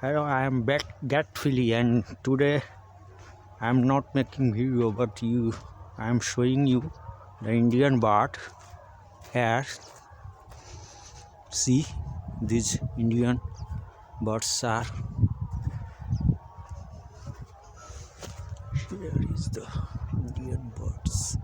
Hello, I am back Gatfilly, and today I am not making video, but I am showing you the Indian bird here. See, these Indian birds are here. Is the Indian birds.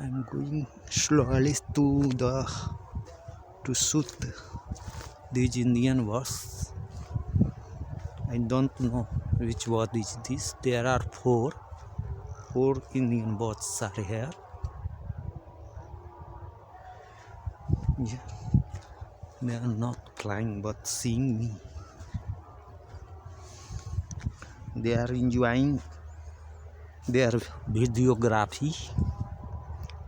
I am going slowly to shoot these Indian birds. I don't know which bird is this. There are four Indian birds are here. Yeah, they are not flying but seeing me. They are enjoying their videography,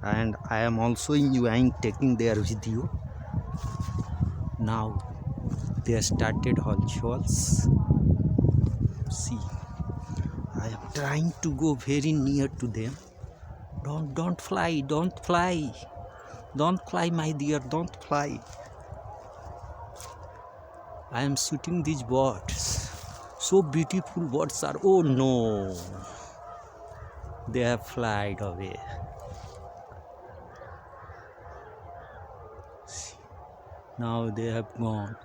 and I am also enjoying taking their video. Now they started households. See, I am trying to go very near to them. Don't fly, don't fly, my dear, don't fly. I am shooting these birds. So beautiful birds are. Oh no, they have flied away. Now they have gone.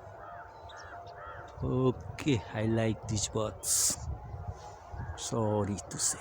Okay, I like these birds. Sorry to say.